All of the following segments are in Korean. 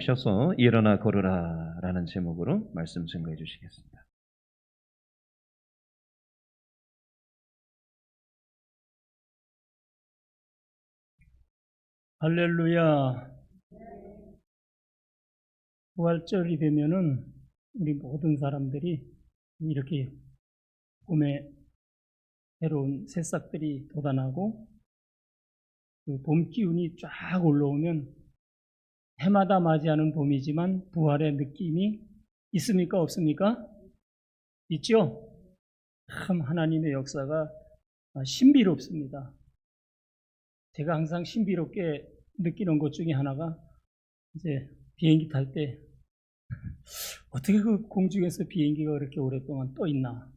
셔서 일어나 걸으라 라는 제목으로 말씀 증거해 주시겠습니다. 할렐루야. 부활절이 되면은 우리 모든 사람들이 이렇게 봄에 새로운 새싹들이 돋아나고 그 봄 기운이 쫙 올라오면 해마다 맞이하는 봄이지만 부활의 느낌이 있습니까? 없습니까? 있죠? 참 하나님의 역사가 신비롭습니다. 제가 항상 신비롭게 느끼는 것 중에 하나가 이제 비행기 탈 때 어떻게 그 공중에서 비행기가 그렇게 오랫동안 떠 있나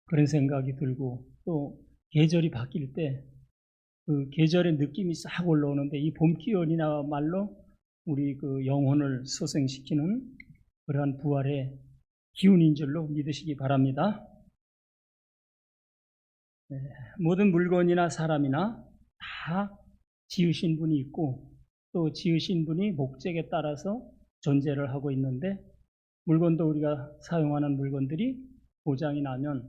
그런 생각이 들고, 또 계절이 바뀔 때 그 계절의 느낌이 싹 올라오는데 이 봄 기운이나말로 우리 그 영혼을 소생시키는 그러한 부활의 기운인 줄로 믿으시기 바랍니다. 모든 물건이나 사람이나 다 지으신 분이 있고 또 지으신 분이 목적에 따라서 존재를 하고 있는데, 물건도 우리가 사용하는 물건들이 고장이 나면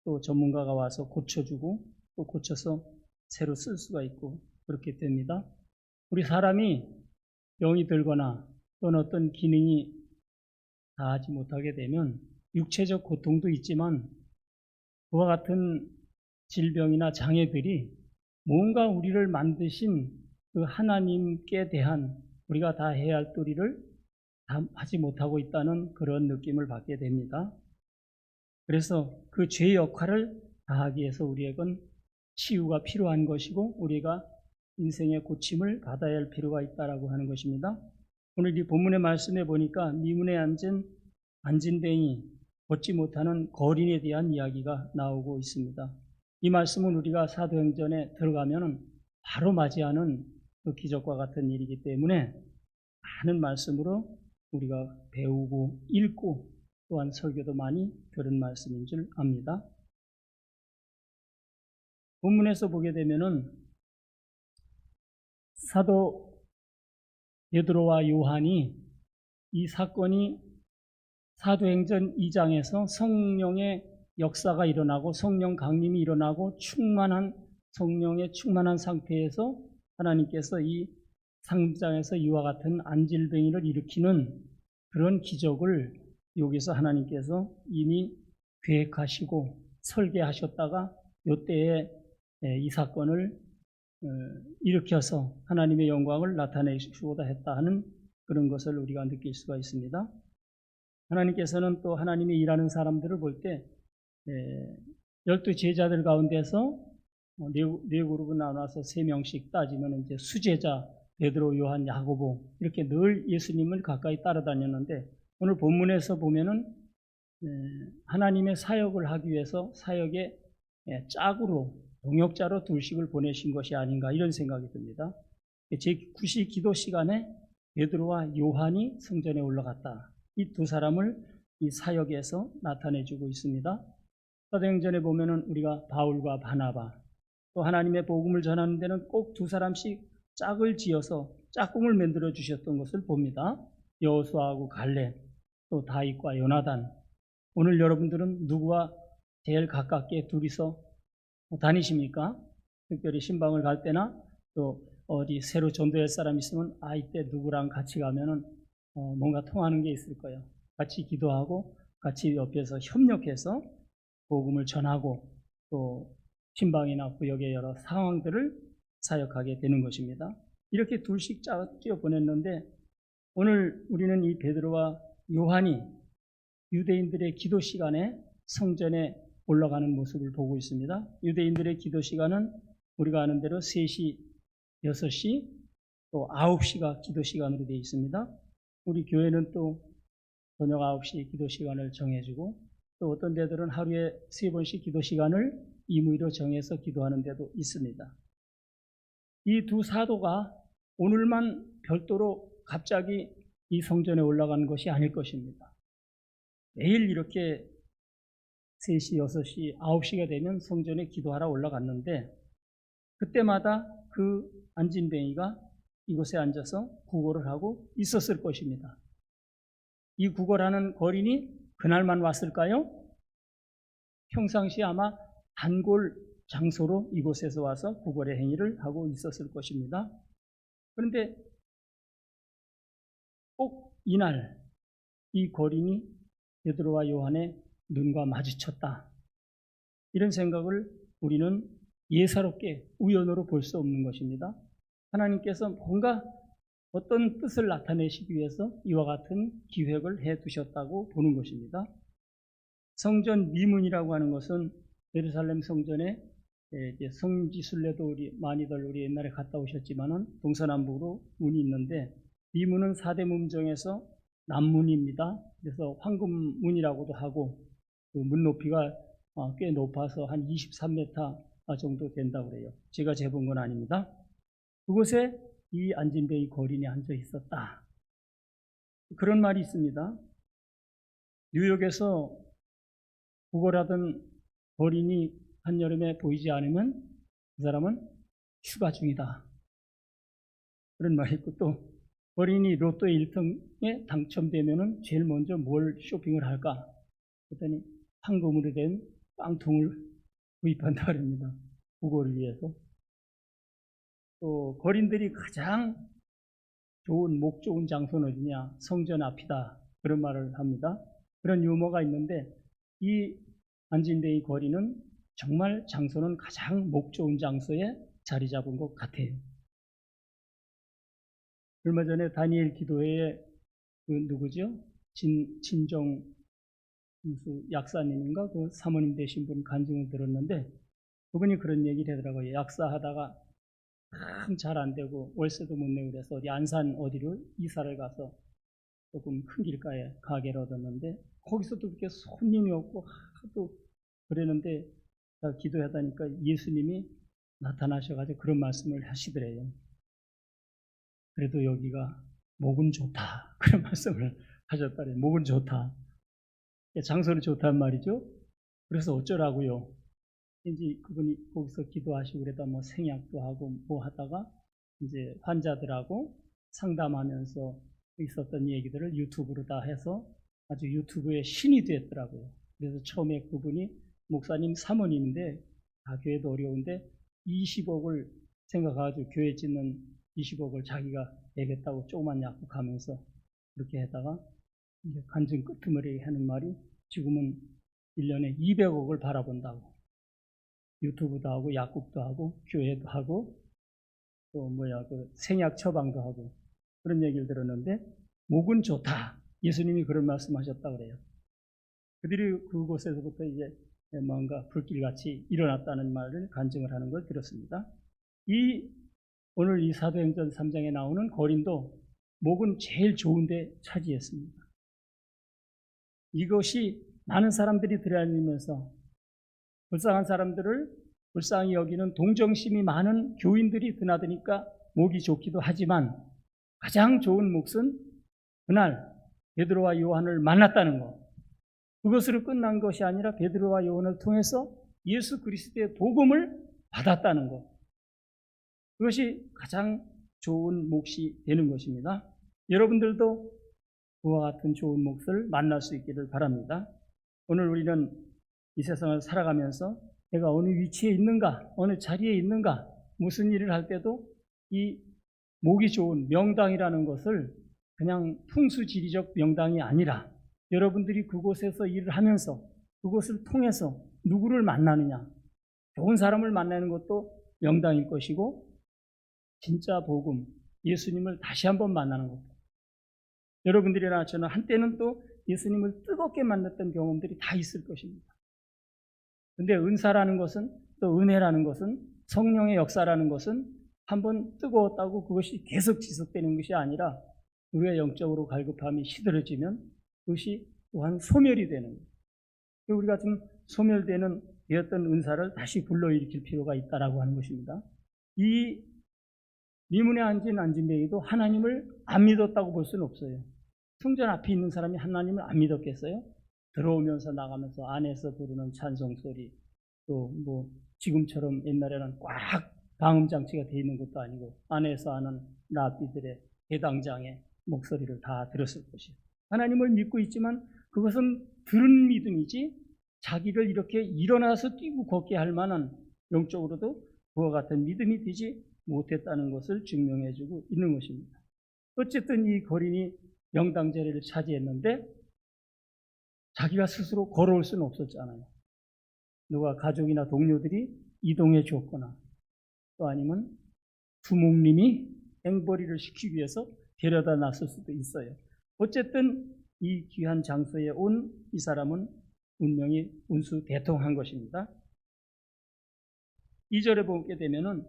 또 전문가가 와서 고쳐주고 또 고쳐서 새로 쓸 수가 있고 그렇게 됩니다. 우리 사람이 병이 들거나 또는 어떤 기능이 다하지 못하게 되면 육체적 고통도 있지만 그와 같은 질병이나 장애들이 뭔가 우리를 만드신 그 하나님께 대한 우리가 다 해야 할 도리를 다 하지 못하고 있다는 그런 느낌을 받게 됩니다. 그래서 그 죄의 역할을 다하기 위해서 우리에겐 치유가 필요한 것이고 우리가 인생의 고침을 받아야 할 필요가 있다라고 하는 것입니다. 오늘 이 본문의 말씀에 보니까 미문에 앉은 안진뱅이, 걷지 못하는 거린에 대한 이야기가 나오고 있습니다. 이 말씀은 우리가 사도행전에 들어가면 바로 맞이하는 그 기적과 같은 일이기 때문에 많은 말씀으로 우리가 배우고 읽고 또한 설교도 많이 들은 말씀인 줄 압니다. 본문에서 보게 되면은 사도 베드로와 요한이 이 사건이 사도행전 2장에서 성령의 역사가 일어나고 성령 강림이 일어나고 성령에 충만한 상태에서 하나님께서 이 3장에서 이와 같은 안질뱅이를 일으키는 그런 기적을 여기서 하나님께서 이미 계획하시고 설계하셨다가 이때에 이 사건을 일으켜서 하나님의 영광을 나타내시고자 했다 하는 그런 것을 우리가 느낄 수가 있습니다. 하나님께서는 또 하나님이 일하는 사람들을 볼 때 12제자들 가운데서 네 그룹은 나눠서 3명씩 따지면 이제 수제자 베드로, 요한, 야고보 이렇게 늘 예수님을 가까이 따라다녔는데, 오늘 본문에서 보면은 하나님의 사역을 하기 위해서 사역의 짝으로 동역자로 둘씩을 보내신 것이 아닌가 이런 생각이 듭니다. 제9시 기도 시간에 베드로와 요한이 성전에 올라갔다. 이 두 사람을 이 사역에서 나타내주고 있습니다. 사도행전에 보면은 우리가 바울과 바나바, 또 하나님의 복음을 전하는 데는 꼭 두 사람씩 짝을 지어서 짝꿍을 만들어 주셨던 것을 봅니다. 여호수아하고 갈렙, 또 다윗과 요나단. 오늘 여러분들은 누구와 제일 가깝게 둘이서 다니십니까? 특별히 신방을 갈 때나 또 어디 새로 전도할 사람 있으면 이때 누구랑 같이 가면은 뭔가 통하는 게 있을 거예요. 같이 기도하고 같이 옆에서 협력해서 복음을 전하고 또 신방이나 구역의 여러 상황들을 사역하게 되는 것입니다. 이렇게 둘씩 짝지어 보냈는데, 오늘 우리는 이 베드로와 요한이 유대인들의 기도 시간에 성전에 올라가는 모습을 보고 있습니다. 유대인들의 기도 시간은 우리가 아는 대로 3시, 6시, 또 9시가 기도 시간으로 되어 있습니다. 우리 교회는 또 저녁 9시 기도 시간을 정해주고 또 어떤 데들은 하루에 3번씩 기도 시간을 임의로 정해서 기도하는 데도 있습니다. 이 두 사도가 오늘만 별도로 갑자기 이 성전에 올라간 것이 아닐 것입니다. 매일 이렇게 3시, 6시, 9시가 되면 성전에 기도하러 올라갔는데, 그때마다 그 안진뱅이가 이곳에 앉아서 구걸을 하고 있었을 것입니다. 이 구걸하는 거린이 그날만 왔을까요? 평상시 아마 단골 장소로 이곳에서 와서 구걸의 행위를 하고 있었을 것입니다. 그런데 꼭 이날 이 거린이 베드로와 요한의 눈과 마주쳤다. 이런 생각을 우리는 예사롭게 우연으로 볼 수 없는 것입니다. 하나님께서 뭔가 어떤 뜻을 나타내시기 위해서 이와 같은 기획을 해 두셨다고 보는 것입니다. 성전 미문이라고 하는 것은 예루살렘 성전에 성지 순례도 많이들 우리 옛날에 갔다 오셨지만은 동서남북으로 문이 있는데 미문은 4대 문 중에서 남문입니다. 그래서 황금문이라고도 하고 그 문 높이가 꽤 높아서 한 23m 정도 된다고 그래요. 제가 재본 건 아닙니다. 그곳에 이 안진뱅이 거린이 앉아 있었다. 그런 말이 있습니다. 뉴욕에서 구걸하던 거린이 한여름에 보이지 않으면 그 사람은 휴가 중이다. 그런 말이 있고 또 거린이 로또 1등에 당첨되면은 제일 먼저 뭘 쇼핑을 할까? 그랬더니 황금으로 된 깡통을 구입한다 그럽니다. 구걸을 위해서. 또 거린들이 가장 좋은 목 좋은 장소는 어디냐? 성전 앞이다. 그런 말을 합니다. 그런 유머가 있는데 이 안진뱅이 거리는 정말 장소는 가장 목 좋은 장소에 자리 잡은 것 같아요. 얼마 전에 다니엘 기도회에 그 누구죠? 진정 무슨 약사님인가 그 사모님 되신 분 간증을 들었는데 그분이 그런 얘기를 하더라고요. 약사하다가 잘 안 되고 월세도 못 내고 그래서 어디 안산 어디로 이사를 가서 조금 큰 길가에 가게를 얻었는데 거기서도 그렇게 손님이 없고 하도 그랬는데 기도하다니까 예수님이 나타나셔가지고 그런 말씀을 하시더래요. 그래도 여기가 목은 좋다. 그런 말씀을 하셨다래요. 목은 좋다. 장소는 좋단 말이죠. 그래서 어쩌라고요. 이제 그분이 거기서 기도하시고 그러다 뭐 생약도 하고 뭐 하다가 이제 환자들하고 상담하면서 있었던 얘기들을 유튜브로 다 해서 아주 유튜브의 신이 됐더라고요. 그래서 처음에 그분이 목사님 사모님인데 교회도 어려운데 20억을 생각해가지고 교회 짓는 20억을 자기가 내겠다고 조그만 약국하면서 그렇게 하다가 이제 간증 끄트머리에 하는 말이 지금은 1년에 200억을 바라본다고. 유튜브도 하고 약국도 하고 교회도 하고 또 그 생약 처방도 하고 그런 얘기를 들었는데 목은 좋다. 예수님이 그런 말씀하셨다 그래요. 그들이 그곳에서부터 이제 뭔가 불길같이 일어났다는 말을 간증을 하는 걸 들었습니다. 오늘 이 사도행전 3장에 나오는 거린도 목은 제일 좋은데 차지했습니다. 이것이 많은 사람들이 들여다니면서 불쌍한 사람들을 불쌍히 여기는 동정심이 많은 교인들이 드나드니까 목이 좋기도 하지만 가장 좋은 몫은 그날 베드로와 요한을 만났다는 것. 그것으로 끝난 것이 아니라 베드로와 요한을 통해서 예수 그리스도의 복음을 받았다는 것. 그것이 가장 좋은 몫이 되는 것입니다. 여러분들도 그와 같은 좋은 몫을 만날 수 있기를 바랍니다. 오늘 우리는 이 세상을 살아가면서 내가 어느 위치에 있는가, 어느 자리에 있는가, 무슨 일을 할 때도 이 목이 좋은 명당이라는 것을 그냥 풍수지리적 명당이 아니라 여러분들이 그곳에서 일을 하면서 그것을 통해서 누구를 만나느냐, 좋은 사람을 만나는 것도 명당일 것이고 진짜 복음, 예수님을 다시 한번 만나는 것도 여러분들이나 저는 한때는 또 예수님을 뜨겁게 만났던 경험들이 다 있을 것입니다. 근데 은사라는 것은 또 은혜라는 것은 성령의 역사라는 것은 한번 뜨거웠다고 그것이 계속 지속되는 것이 아니라 우리가 영적으로 갈급함이 시들어지면 그것이 또한 소멸이 되는 거예요. 우리가 지금 소멸되는 되었던 은사를 다시 불러일으킬 필요가 있다라고 하는 것입니다. 이 미문에 앉은 안진뱅이도 하나님을 안 믿었다고 볼 수는 없어요. 성전 앞에 있는 사람이 하나님을 안 믿었겠어요? 들어오면서 나가면서 안에서 부르는 찬송 소리, 또 뭐 지금처럼 옛날에는 꽉 방음 장치가 돼 있는 것도 아니고 안에서 하는 랍비들의 해당장의 목소리를 다 들었을 것이에요. 하나님을 믿고 있지만 그것은 들은 믿음이지 자기를 이렇게 일어나서 뛰고 걷게 할 만한 영적으로도 그와 같은 믿음이 되지 못했다는 것을 증명해주고 있는 것입니다. 어쨌든 이 거린이 명당 자리를 차지했는데 자기가 스스로 걸어올 수는 없었잖아요. 누가 가족이나 동료들이 이동해 줬거나 또 아니면 부목님이 앵벌이를 시키기 위해서 데려다 놨을 수도 있어요. 어쨌든 이 귀한 장소에 온 이 사람은 운명이 운수대통한 것입니다. 2절에 보게 되면은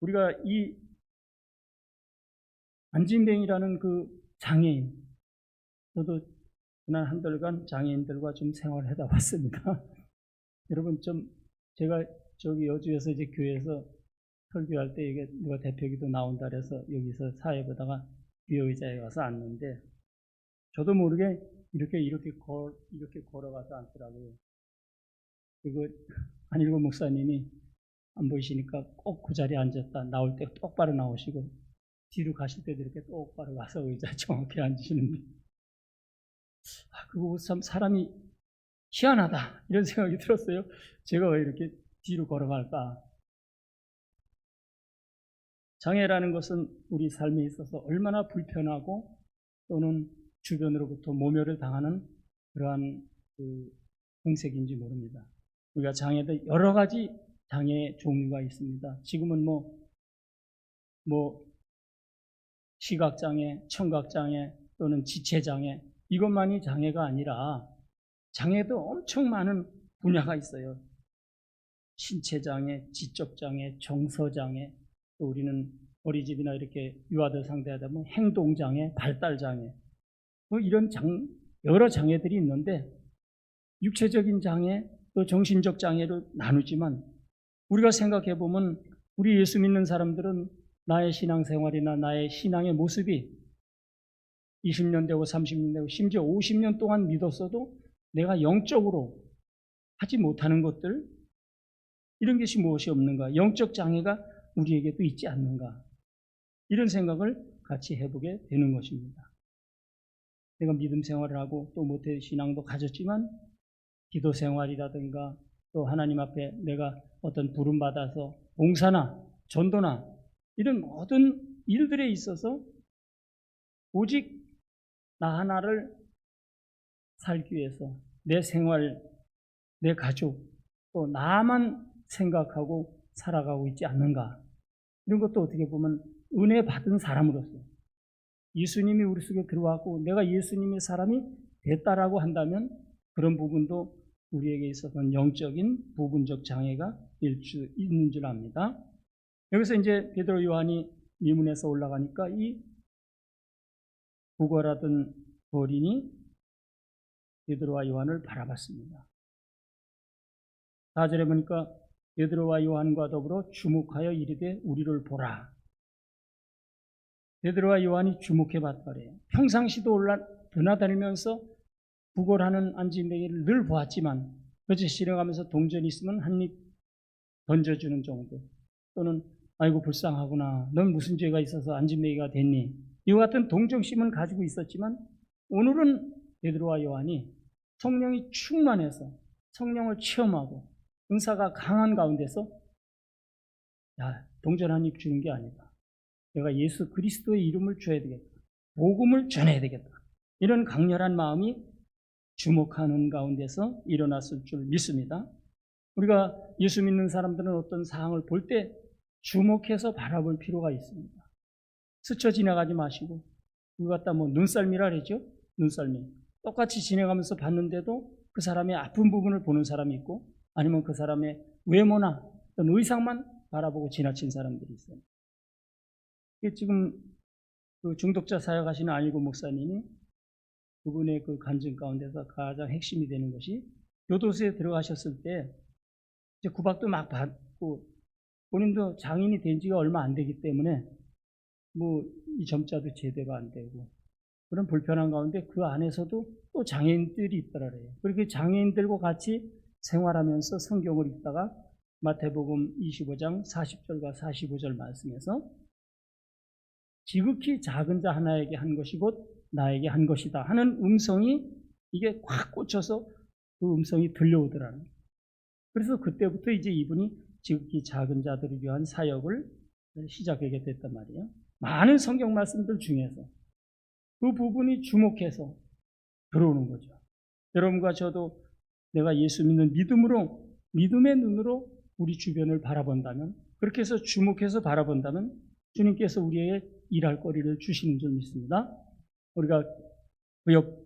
우리가 이 안진뱅이라는 그 장애인, 저도 지난 한 달간 장애인들과 좀 생활을 하다 왔습니다. 여러분 제가 저기 여주에서 이제 교회에서 설교할 때 이게 누가 대표기도 나온다 그래서 여기서 사회 보다가 뒤에 의자에 가서 앉는데 저도 모르게 이렇게 걸어가서 앉더라고요. 그리고 안일고 목사님이 안 보이시니까 꼭 그 자리에 앉았다 나올 때 똑바로 나오시고 뒤로 가실 때도 이렇게 똑바로 가서 의자 정확히 앉으시는데 그거 참 사람이 희한하다 이런 생각이 들었어요. 제가 왜 이렇게 뒤로 걸어갈까? 장애라는 것은 우리 삶에 있어서 얼마나 불편하고 또는 주변으로부터 모멸을 당하는 그러한 그 형색인지 모릅니다. 우리가 장애도 여러 가지 장애 종류가 있습니다. 지금은 시각장애, 청각장애 또는 지체장애 이것만이 장애가 아니라 장애도 엄청 많은 분야가 있어요. 신체장애, 지적장애, 정서장애 또 우리는 어린이집이나 이렇게 유아들 상대하다 보면 행동장애, 발달장애 이런 여러 장애들이 있는데 육체적인 장애 또 정신적 장애로 나누지만 우리가 생각해 보면 우리 예수 믿는 사람들은 나의 신앙생활이나 나의 신앙의 모습이 20년 되고 30년 되고 심지어 50년 동안 믿었어도 내가 영적으로 하지 못하는 것들 이런 것이 무엇이 없는가? 영적 장애가 우리에게도 있지 않는가? 이런 생각을 같이 해보게 되는 것입니다. 내가 믿음 생활을 하고 또 모태 신앙도 가졌지만 기도 생활이라든가 또 하나님 앞에 내가 어떤 부름 받아서 봉사나 전도나 이런 모든 일들에 있어서 오직 나 하나를 살기 위해서 내 생활, 내 가족, 또 나만 생각하고 살아가고 있지 않는가. 이런 것도 어떻게 보면 은혜 받은 사람으로서 예수님이 우리 속에 들어왔고 내가 예수님의 사람이 됐다라고 한다면 그런 부분도 우리에게 있어서는 영적인 부분적 장애가 있는 줄 압니다. 여기서 이제 베드로 요한이 미문에서 올라가니까 이 구걸하던 거린이 베드로와 요한을 바라봤습니다. 4절에 보니까 베드로와 요한과 더불어 주목하여 이르되 우리를 보라. 베드로와 요한이 주목해 봤더래요. 평상시도 드나다니면서 구걸하는 안진뱅이를 늘 보았지만 그저 지나가면서 동전이 있으면 한 입 던져주는 정도 또는 아이고 불쌍하구나 넌 무슨 죄가 있어서 안진뱅이가 됐니 이와 같은 동정심은 가지고 있었지만 오늘은 베드로와 요한이 성령이 충만해서 성령을 체험하고 은사가 강한 가운데서 야 동전 한 입 주는 게 아니다. 내가 예수 그리스도의 이름을 줘야 되겠다. 복음을 전해야 되겠다. 이런 강렬한 마음이 주목하는 가운데서 일어났을 줄 믿습니다. 우리가 예수 믿는 사람들은 어떤 상황을 볼 때 주목해서 바라볼 필요가 있습니다. 스쳐 지나가지 마시고 그거 갖다 눈썰미라 그러죠. 눈썰미. 똑같이 지나가면서 봤는데도 그 사람의 아픈 부분을 보는 사람이 있고 아니면 그 사람의 외모나 어떤 의상만 바라보고 지나친 사람들이 있어요. 지금 그 중독자 사역하시는 안일고 목사님이 그분의 그 간증 가운데서 가장 핵심이 되는 것이 교도소에 들어가셨을 때 이제 구박도 막 받고 본인도 장인이 된 지가 얼마 안 되기 때문에 이 점자도 제대로 안 되고 그런 불편한 가운데 그 안에서도 또 장애인들이 있더라고요. 그렇게 장애인들과 같이 생활하면서 성경을 읽다가 마태복음 25장 40절과 45절 말씀에서 지극히 작은 자 하나에게 한 것이 곧 나에게 한 것이다 하는 음성이 이게 확 꽂혀서 그 음성이 들려오더라는 거예요. 그래서 그때부터 이제 이분이 지극히 작은 자들을 위한 사역을 시작하게 됐단 말이에요. 많은 성경 말씀들 중에서 그 부분이 주목해서 들어오는 거죠. 여러분과 저도 내가 예수 믿는 믿음으로, 믿음의 눈으로 우리 주변을 바라본다면, 그렇게 해서 주목해서 바라본다면 주님께서 우리에게 일할 거리를 주시는 줄 믿습니다. 우리가 구역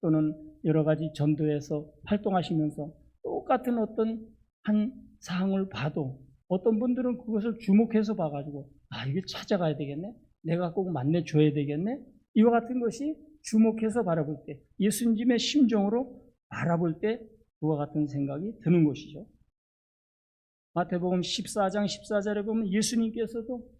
또는 여러 가지 전도에서 활동하시면서 똑같은 어떤 한 사항을 봐도 어떤 분들은 그것을 주목해서 봐가지고 이게 찾아가야 되겠네, 내가 꼭 만나줘야 되겠네, 이와 같은 것이 주목해서 바라볼 때, 예수님의 심정으로 바라볼 때 그와 같은 생각이 드는 것이죠. 마태복음 14장 14절에 보면 예수님께서도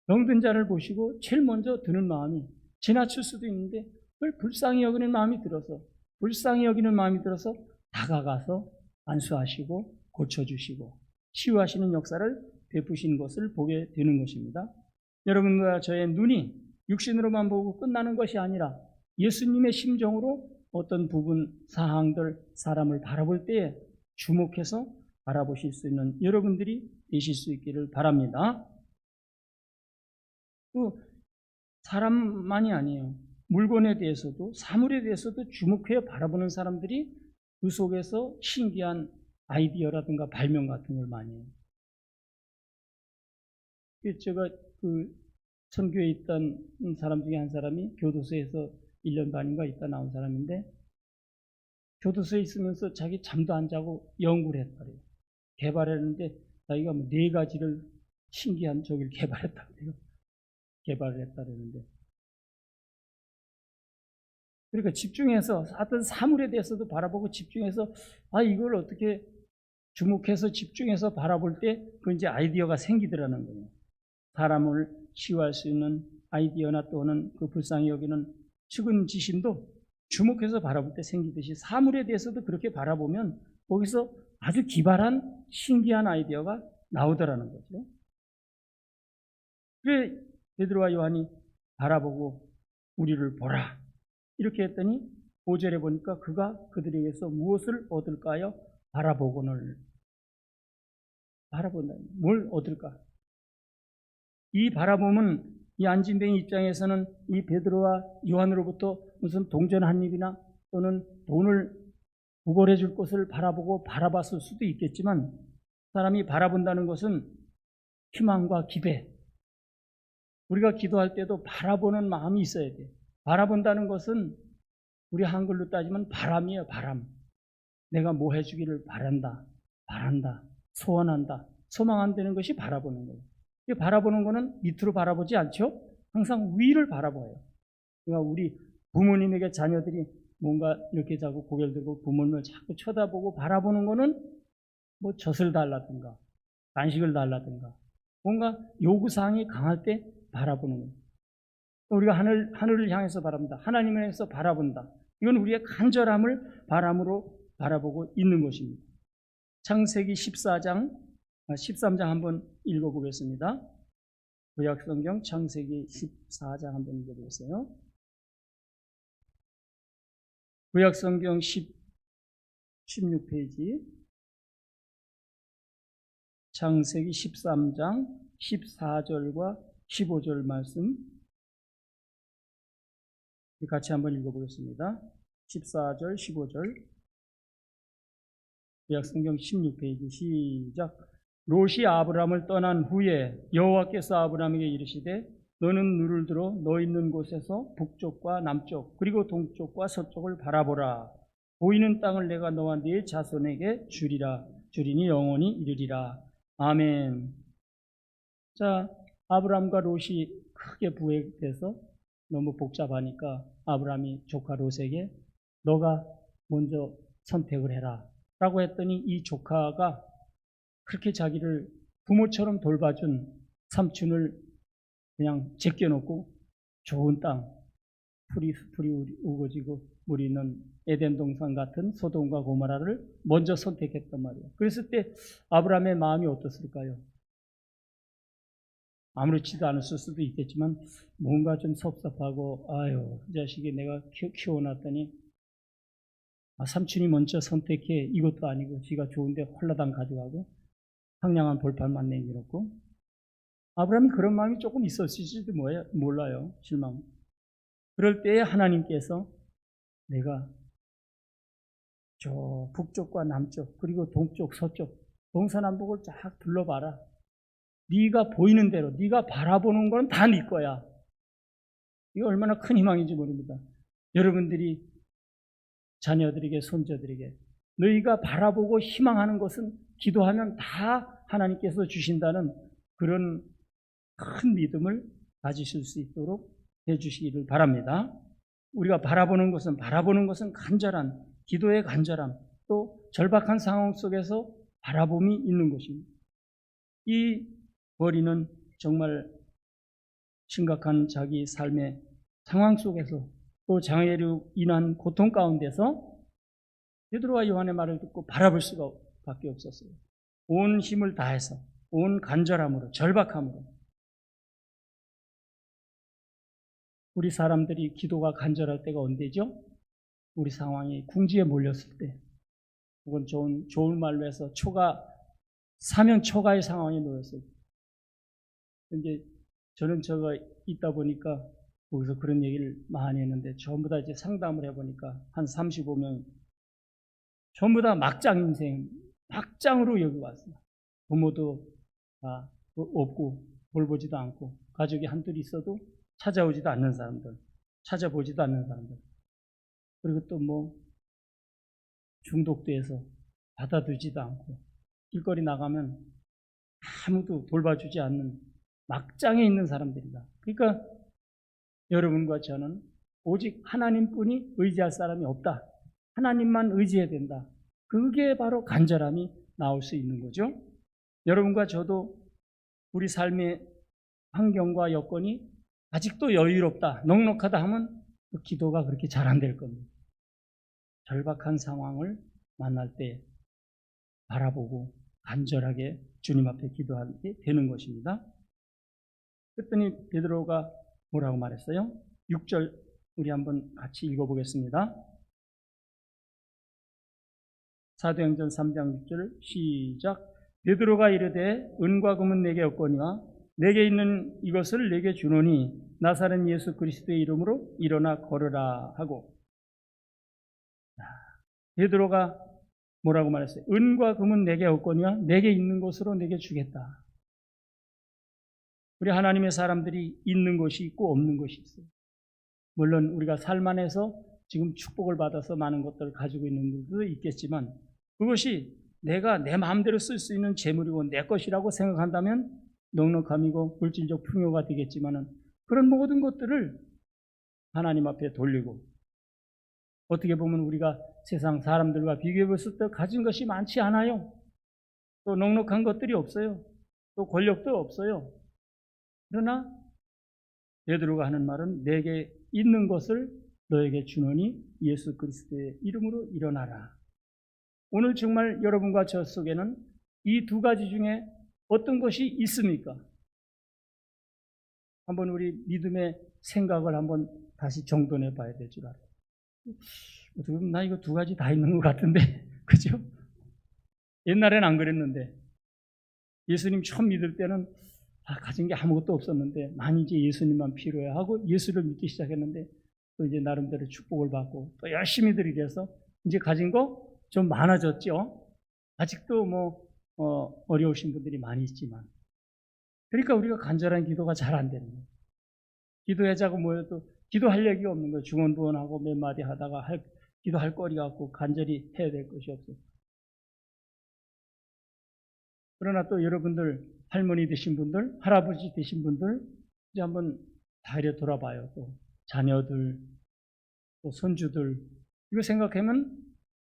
병든 자를 보시고 제일 먼저 드는 마음이, 지나칠 수도 있는데 그걸 불쌍히 여기는 마음이 들어서 다가가서 안수하시고 고쳐주시고 치유하시는 역사를 베푸신 것을 보게 되는 것입니다. 여러분과 저의 눈이 육신으로만 보고 끝나는 것이 아니라 예수님의 심정으로 어떤 부분, 사항들, 사람을 바라볼 때에 주목해서 바라보실 수 있는 여러분들이 되실 수 있기를 바랍니다. 또 사람만이 아니에요. 물건에 대해서도, 사물에 대해서도 주목해 바라보는 사람들이 그 속에서 신기한 아이디어라든가 발명 같은 걸 많이 해요. 제가 그 선교에 있던 사람 중에 한 사람이 교도소에서 1년 반인가 있다 나온 사람인데, 교도소에 있으면서 자기 잠도 안 자고 연구를 했다래요. 개발했는데 자기가 뭐 4가지를 신기한 저기를 개발했다고 해요. 개발을 했다는데, 그러니까 집중해서 어떤 사물에 대해서도 바라보고 집중해서 이걸 어떻게 주목해서 집중해서 바라볼 때 그 이제 아이디어가 생기더라는 거예요. 사람을 치유할 수 있는 아이디어나 또는 그 불쌍히 여기는 측은지심도 주목해서 바라볼 때 생기듯이 사물에 대해서도 그렇게 바라보면 거기서 아주 기발한 신기한 아이디어가 나오더라는 거죠. 그래 베드로와 요한이 바라보고 우리를 보라 이렇게 했더니 5절에 보니까 그가 그들에게서 무엇을 얻을까요? 바라보고는. 바라본다. 뭘 얻을까? 이 바라봄은 이 안진뱅이 입장에서는 이 베드로와 요한으로부터 무슨 동전 한 입이나 또는 돈을 구걸해 줄 것을 바라보고 바라봤을 수도 있겠지만, 사람이 바라본다는 것은 희망과 기대, 우리가 기도할 때도 바라보는 마음이 있어야 돼. 바라본다는 것은 우리 한글로 따지면 바람이에요. 바람. 내가 뭐 해주기를 바란다, 소원한다, 소망한다는 것이 바라보는 거예요. 바라보는 거는 밑으로 바라보지 않죠? 항상 위를 바라봐요. 그러니까 우리 부모님에게 자녀들이 뭔가 이렇게 자꾸 고개를 들고 부모님을 자꾸 쳐다보고 바라보는 거는 뭐 젖을 달라든가 간식을 달라든가 뭔가 요구사항이 강할 때 바라보는 거예요. 우리가 하늘을 향해서 바랍니다. 하나님을 향해서 바라본다. 이건 우리의 간절함을 바람으로 바라보고 있는 것입니다. 창세기 13장 한번 읽어보겠습니다. 구약성경 창세기 14장 한번 읽어보세요. 구약성경 16페이지 창세기 13장 14절과 15절 말씀 같이 한번 읽어보겠습니다. 14절, 15절 구약성경 16페이지 시작. 롯이 아브람을 떠난 후에 여호와께서 아브람에게 이르시되 너는 눈을 들어 너 있는 곳에서 북쪽과 남쪽 그리고 동쪽과 서쪽을 바라보라. 보이는 땅을 내가 너와 네 자손에게 주리니 영원히 이르리라. 아멘. 자, 아브람과 롯이 크게 부획돼서 너무 복잡하니까 아브람이 조카 롯에게 너가 먼저 선택을 해라 라고 했더니 이 조카가 그렇게 자기를 부모처럼 돌봐준 삼촌을 그냥 제껴놓고 좋은 땅, 풀이 우거지고 물이 있는 에덴 동산 같은 소돔과 고모라를 먼저 선택했단 말이에요. 그랬을 때 아브라함의 마음이 어떻을까요? 아무렇지도 않았을 수도 있겠지만 뭔가 좀 섭섭하고 아유 그 자식이 내가 키워놨더니 삼촌이 먼저 선택해 이것도 아니고 지가 좋은데 홀라당 가져가고 황량한 벌판만 내밀었고 아브라함이 그런 마음이 조금 있었을지도 몰라요. 실망. 그럴 때에 하나님께서 내가 저 북쪽과 남쪽 그리고 동쪽 서쪽 동서남북을 쫙 둘러봐라. 네가 보이는 대로 네가 바라보는 건 다 네 거야. 이거 얼마나 큰 희망인지 모릅니다. 여러분들이 자녀들에게 손자들에게 너희가 바라보고 희망하는 것은 기도하면 다 하나님께서 주신다는 그런 큰 믿음을 가지실 수 있도록 해주시기를 바랍니다. 우리가 바라보는 것은 간절한 기도의 간절함 또 절박한 상황 속에서 바라봄이 있는 것입니다. 이 머리는 정말 심각한 자기 삶의 상황 속에서 또 장애로 인한 고통 가운데서 베드로와 요한의 말을 듣고 바라볼 수밖에 없었어요. 온 힘을 다해서 온 간절함으로 절박함으로 우리 사람들이 기도가 간절할 때가 언제죠? 우리 상황이 궁지에 몰렸을 때 혹은 좋은 말로 해서 사면 초가의 상황에 놓였을 때 이제 저는 제가 있다 보니까 거기서 그런 얘기를 많이 했는데 전부 다 이제 상담을 해보니까 한 35명 전부 다 막장 인생, 막장으로 여기 왔어요. 부모도 다 없고 돌보지도 않고 가족이 한둘 있어도 찾아오지도 않는 사람들, 찾아보지도 않는 사람들 그리고 또 뭐 중독돼서 받아두지도 않고 길거리 나가면 아무도 돌봐주지 않는 막장에 있는 사람들이다. 그러니까 여러분과 저는 오직 하나님뿐이 의지할 사람이 없다. 하나님만 의지해야 된다. 그게 바로 간절함이 나올 수 있는 거죠. 여러분과 저도 우리 삶의 환경과 여건이 아직도 여유롭다, 넉넉하다 하면 그 기도가 그렇게 잘 안 될 겁니다. 절박한 상황을 만날 때 바라보고 간절하게 주님 앞에 기도하게 되는 것입니다. 그랬더니 베드로가 뭐라고 말했어요? 6절 우리 한번 같이 읽어보겠습니다. 사도행전 3장 6절 시작. 베드로가 이르되 은과 금은 내게 없거니와 내게 있는 이것을 내게 주노니 나사렛 예수 그리스도의 이름으로 일어나 걸으라 하고 베드로가 뭐라고 말했어요? 은과 금은 내게 없거니와 내게 있는 것으로 내게 주겠다. 우리 하나님의 사람들이 있는 것이 있고 없는 것이 있어요. 물론 우리가 삶 안에서 지금 축복을 받아서 많은 것들을 가지고 있는 분들도 있겠지만 그것이 내가 내 마음대로 쓸 수 있는 재물이고 내 것이라고 생각한다면 넉넉함이고 물질적 풍요가 되겠지만은 그런 모든 것들을 하나님 앞에 돌리고 어떻게 보면 우리가 세상 사람들과 비교해 봤을 때 가진 것이 많지 않아요. 또 넉넉한 것들이 없어요. 또 권력도 없어요. 그러나 베드로가 하는 말은 내게 있는 것을 너에게 주노니 예수 그리스도의 이름으로 일어나라. 오늘 정말 여러분과 저 속에는 이 두 가지 중에 어떤 것이 있습니까? 한번 우리 믿음의 생각을 한번 다시 정돈해 봐야 될 줄 알아요. 어떻게 보면 나 이거 두 가지 다 있는 것 같은데 그죠? 옛날엔 안 그랬는데 예수님 처음 믿을 때는 가진 게 아무것도 없었는데 난 이제 예수님만 필요해 하고 예수를 믿기 시작했는데 또 이제 나름대로 축복을 받고 또 열심히 드리려서 이제 가진 거 좀 많아졌죠. 아직도 어려우신 분들이 많이 있지만 그러니까 우리가 간절한 기도가 잘 안 되는 거예요. 기도하자고 모여도 기도할 얘기가 없는 거예요. 중언부언하고 몇 마디 하다가 기도할 거리가 없고 간절히 해야 될 것이 없어요. 그러나 또 여러분들 할머니 되신 분들, 할아버지 되신 분들 이제 한번 다이려 돌아봐요. 또 자녀들, 또 손주들 이거 생각하면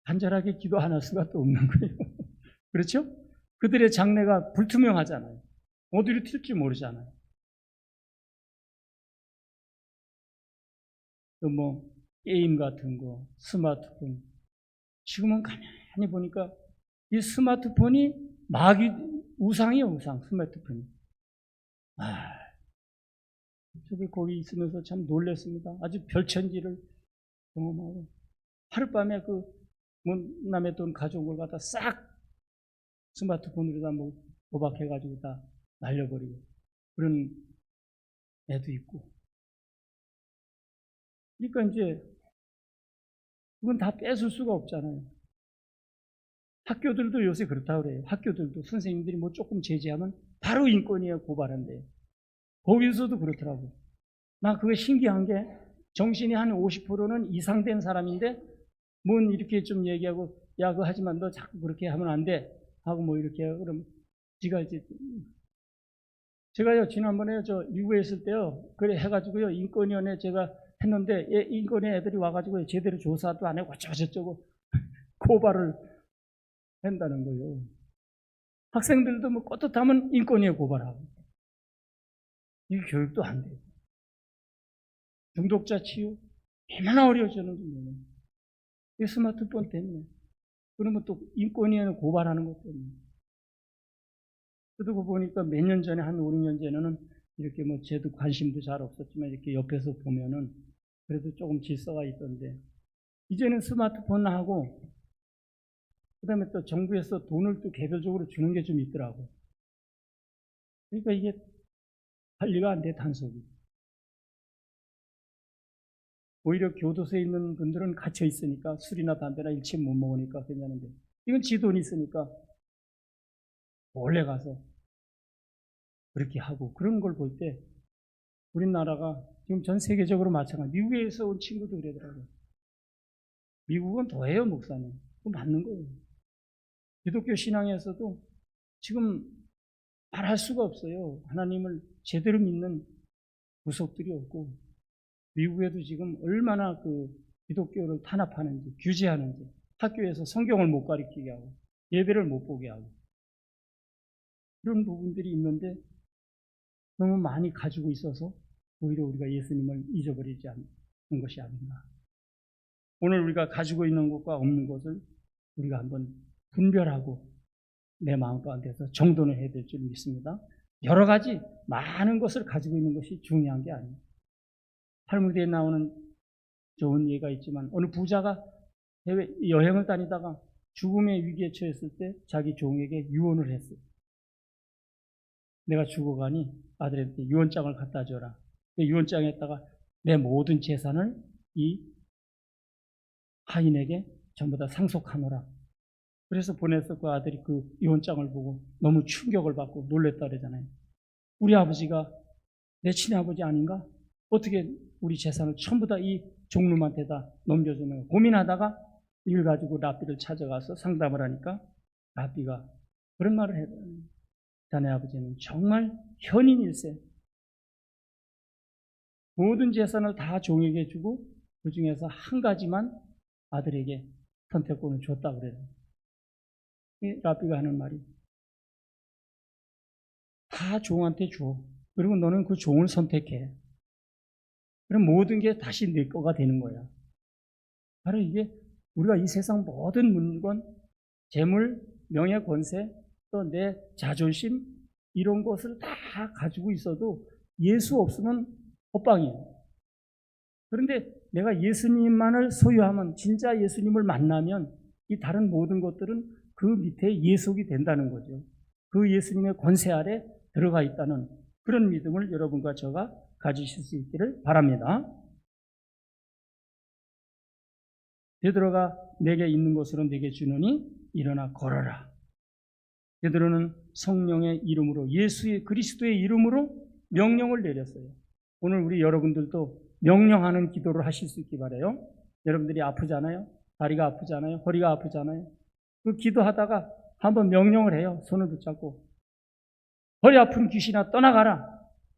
간절하게 기도 안 할 수가 또 없는 거예요. 그렇죠? 그들의 장래가 불투명하잖아요. 어디로 튈지 모르잖아요. 또 게임 같은 거, 스마트폰. 지금은 가만히 보니까 이 스마트폰이 우상이에요, 우상, 스마트폰이. 저도 거기 있으면서 참 놀랐습니다. 아주 별천지를 경험하고 하룻밤에 그 남의 돈 가져온 걸 갖다 싹 스마트폰으로 다 뭐 도박해가지고 다 날려버리고 그런 애도 있고. 그러니까 이제 그건 다 뺏을 수가 없잖아요. 학교들도 요새 그렇다고 그래요. 학교들도 선생님들이 뭐 조금 제지하면 바로 인권위에 고발한대요. 거기서도 그렇더라고. 나 그게 신기한 게 정신이 한 50%는 이상된 사람인데 뭔 이렇게 좀 얘기하고 야 그거 하지만 너 자꾸 그렇게 하면 안 돼 하고 뭐 이렇게 그럼 지가 이제 제가요 지난번에 저 미국에 있을 때요 그래 해가지고요 인권위원회 제가 했는데 인권위 애들이 와가지고 제대로 조사도 안 하고 어쩌고저쩌고 고발을 한다는 거예요. 학생들도 뭐 떳떳하면 인권위에 고발하고 이게 교육도 안 돼요. 중독자 치유 얼마나 어려워졌는지 이 스마트폰 때문에 그러면 또 인권위에 고발하는 것 때문에 그러고 보니까 몇 년 전에 한 5, 6년 전에는 이렇게 뭐 저도 관심도 잘 없었지만 이렇게 옆에서 보면은 그래도 조금 질서가 있던데 이제는 스마트폰하고 그다음에 또 정부에서 돈을 또 개별적으로 주는 게 좀 있더라고. 그러니까 이게 관리가 안 돼 단속이. 오히려 교도소에 있는 분들은 갇혀 있으니까 술이나 담배나 일체 못 먹으니까 괜찮은데 이건 지 돈이 있으니까 몰래 가서 그렇게 하고 그런 걸 볼 때 우리나라가 지금 전 세계적으로 마찬가지. 미국에서 온 친구도 그러더라고요. 미국은 더해요, 목사님. 그거 맞는 거예요. 기독교 신앙에서도 지금 말할 수가 없어요. 하나님을 제대로 믿는 구석들이 없고 미국에도 지금 얼마나 그 기독교를 탄압하는지 규제하는지 학교에서 성경을 못 가르치게 하고 예배를 못 보게 하고 그런 부분들이 있는데 너무 많이 가지고 있어서 오히려 우리가 예수님을 잊어버리지 않는 것이 아닌가. 오늘 우리가 가지고 있는 것과 없는 것을 우리가 한번 분별하고 내 마음 가운데서 정돈을 해야 될 줄 믿습니다. 여러 가지 많은 것을 가지고 있는 것이 중요한 게 아니에요. 탈무드에 나오는 좋은 예가 있지만 어느 부자가 해외 여행을 다니다가 죽음의 위기에 처했을 때 자기 종에게 유언을 했어요. 내가 죽어가니 아들한테 유언장을 갖다 줘라. 유언장에다가 내 모든 재산을 이 하인에게 전부 다 상속하노라. 그래서 보내서 그 아들이 그 유언장을 보고 너무 충격을 받고 놀랬다 그러잖아요. 우리 아버지가 내 친아버지 아닌가? 어떻게 우리 재산을 전부 다 이 종놈한테 다 넘겨주는 거야. 고민하다가 이걸 가지고 랍비를 찾아가서 상담을 하니까 랍비가 그런 말을 해요. 자네 아버지는 정말 현인일세. 모든 재산을 다 종에게 주고 그 중에서 한 가지만 아들에게 선택권을 줬다 그래요. 랍비가 하는 말이 다 종한테 줘. 그리고 너는 그 종을 선택해. 그럼 모든 게 다시 내 거가 되는 거야. 바로 이게 우리가 이 세상 모든 물건, 재물, 명예, 권세, 또 내 자존심 이런 것을 다 가지고 있어도 예수 없으면 헛방이에요. 그런데 내가 예수님만을 소유하면 진짜 예수님을 만나면 이 다른 모든 것들은 그 밑에 예속이 된다는 거죠. 그 예수님의 권세 아래 들어가 있다는 그런 믿음을 여러분과 저가 가지실 수 있기를 바랍니다. 베드로가 내게 있는 것으로 내게 주노니 일어나 걸어라. 베드로는 성령의 이름으로 예수의 그리스도의 이름으로 명령을 내렸어요. 오늘 우리 여러분들도 명령하는 기도를 하실 수 있기 바라요. 여러분들이 아프잖아요. 다리가 아프잖아요. 허리가 아프잖아요. 그 기도하다가 한번 명령을 해요. 손을 붙잡고 허리 아픈 귀신아 떠나가라.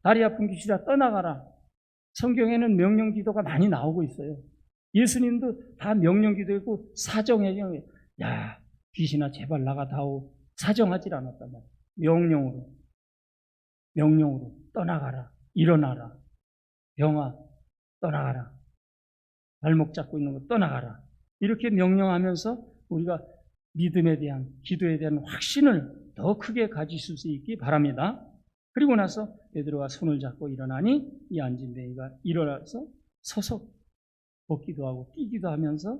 다리 아픈 귀신아 떠나가라. 성경에는 명령 기도가 많이 나오고 있어요. 예수님도 다 명령 기도했고 사정해요. 야 귀신아 제발 나가다오. 사정하지 않았단 말이에요. 명령으로 떠나가라. 일어나라. 병아 떠나가라. 발목 잡고 있는 거 떠나가라. 이렇게 명령하면서 우리가 믿음에 대한 기도에 대한 확신을 더 크게 가지실 수 있기 바랍니다. 그리고 나서 베드로가 손을 잡고 일어나니 이 안진뱅이가 일어나서 서서 걷기도 하고 뛰기도 하면서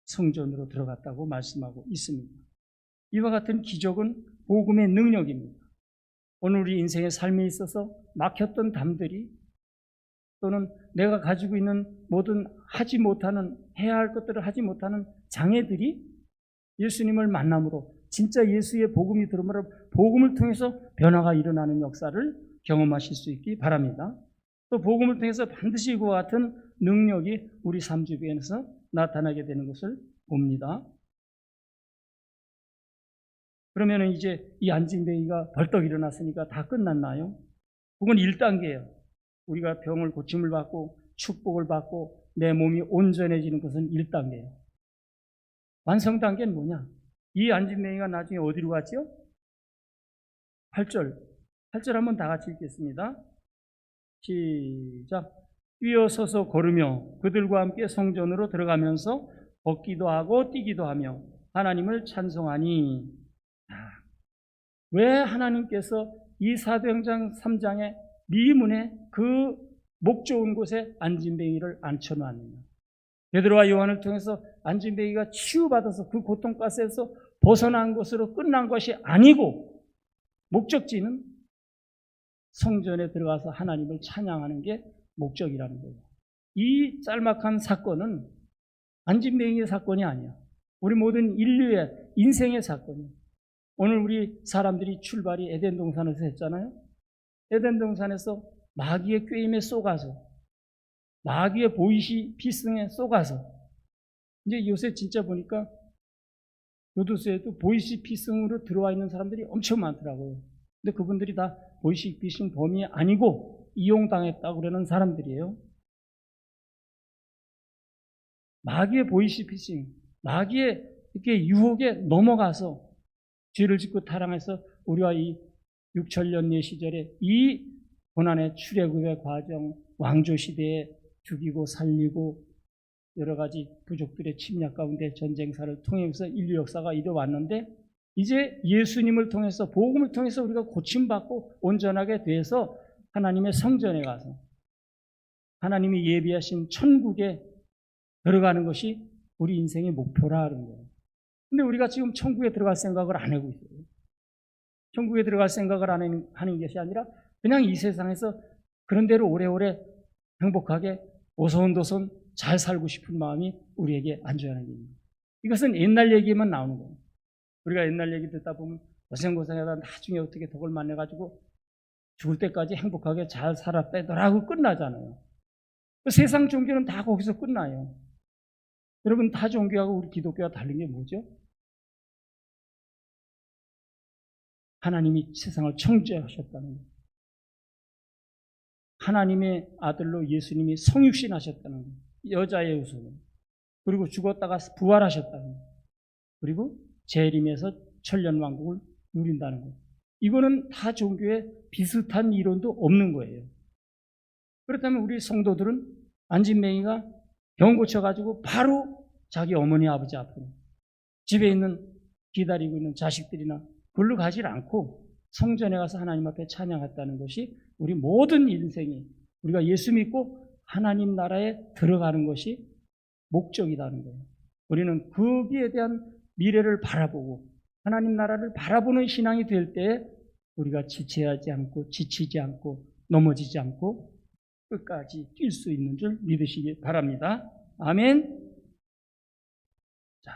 성전으로 들어갔다고 말씀하고 있습니다. 이와 같은 기적은 복음의 능력입니다. 오늘 우리 인생의 삶에 있어서 막혔던 담들이 또는 내가 가지고 있는 모든 하지 못하는 해야 할 것들을 하지 못하는 장애들이 예수님을 만남으로 진짜 예수의 복음이 들어오므로 복음을 통해서 변화가 일어나는 역사를 경험하실 수 있기 바랍니다. 또 복음을 통해서 반드시 이와 같은 능력이 우리 삶 주변에서 나타나게 되는 것을 봅니다. 그러면 이제 이 안진뱅이가 벌떡 일어났으니까 다 끝났나요? 그건 1단계예요. 우리가 병을 고침을 받고 축복을 받고 내 몸이 온전해지는 것은 1단계예요. 완성 단계는 뭐냐? 이 안진뱅이가 나중에 어디로 갔죠? 8절 한번 다 같이 읽겠습니다. 시작. 뛰어서서 걸으며 그들과 함께 성전으로 들어가면서 걷기도 하고 뛰기도 하며 하나님을 찬송하니. 왜 하나님께서 이 사도행전 3장의 미문에 그 목 좋은 곳에 안진뱅이를 앉혀놨느냐? 베드로와 요한을 통해서 안진뱅이가 치유받아서 그 고통 가스에서 벗어난 것으로 끝난 것이 아니고 목적지는 성전에 들어가서 하나님을 찬양하는 게 목적이라는 거예요. 이 짤막한 사건은 안진뱅이의 사건이 아니야. 우리 모든 인류의 인생의 사건이에요. 오늘 우리 사람들이 출발이 에덴 동산에서 했잖아요. 에덴 동산에서 마귀의 꾀임에 쏘가서 마귀의 보이시피승에 쏘가서 이제 요새 진짜 보니까 교도소에도 보이시피승으로 들어와 있는 사람들이 엄청 많더라고요. 근데 그분들이 다 보이시피승 범위 아니고 이용당했다고 그러는 사람들이에요. 마귀의 보이시피싱, 마귀의 이렇게 유혹에 넘어가서 죄를 짓고 타락해서 우리와 이 6천년 시절에 이 고난의 출애굽의 과정, 왕조 시대에 죽이고 살리고 여러 가지 부족들의 침략 가운데 전쟁사를 통해서 인류 역사가 이뤄왔는데 이제 예수님을 통해서 복음을 통해서 우리가 고침받고 온전하게 돼서 하나님의 성전에 가서 하나님이 예비하신 천국에 들어가는 것이 우리 인생의 목표라는 거예요. 근데 우리가 지금 천국에 들어갈 생각을 안 하고 있어요. 천국에 들어갈 생각을 안 하는 것이 아니라 그냥 이 세상에서 그런 대로 오래오래 행복하게 오손도손 잘 살고 싶은 마음이 우리에게 안주하는 겁니다. 이것은 옛날 얘기만 나오는 거예요. 우리가 옛날 얘기 듣다 보면 고생고생하다 나중에 어떻게 덕을 만나가지고 죽을 때까지 행복하게 잘 살았다더라고 끝나잖아요. 세상 종교는 다 거기서 끝나요. 여러분, 다 종교하고 우리 기독교가 다른 게 뭐죠? 하나님이 세상을 창조하셨다는 거예요. 하나님의 아들로 예수님이 성육신 하셨다는 거예요. 여자의 후손. 그리고 죽었다가 부활하셨다는 거예요. 그리고 재림해서 천년왕국을 누린다는 거예요. 이거는 다 종교에 비슷한 이론도 없는 거예요. 그렇다면 우리 성도들은 안진뱅이가 병 고쳐가지고 바로 자기 어머니 아버지 앞으로 집에 있는 기다리고 있는 자식들이나 그걸로 가지 않고 성전에 가서 하나님 앞에 찬양했다는 것이 우리 모든 인생이 우리가 예수 믿고 하나님 나라에 들어가는 것이 목적이라는 거예요. 우리는 거기에 대한 미래를 바라보고 하나님 나라를 바라보는 신앙이 될 때 우리가 지체하지 않고 지치지 않고 넘어지지 않고 끝까지 뛸 수 있는 줄 믿으시기 바랍니다. 아멘. 자,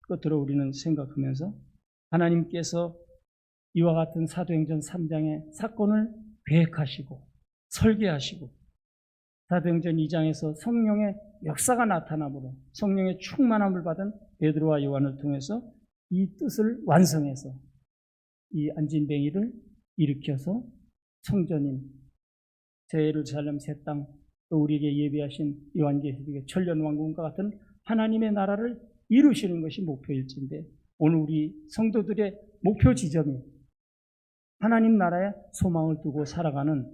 끝으로 우리는 생각하면서 하나님께서 이와 같은 사도행전 3장의 사건을 계획하시고 설계하시고 사도행전 2장에서 성령의 역사가 나타나므로 성령의 충만함을 받은 베드로와 요한을 통해서 이 뜻을 완성해서 이 안진뱅이를 일으켜서 성전인 새 예루살렘 새 땅 또 우리에게 예비하신 요한계시록의 천년왕국과 같은 하나님의 나라를 이루시는 것이 목표일진데 오늘 우리 성도들의 목표 지점이 하나님 나라에 소망을 두고 살아가는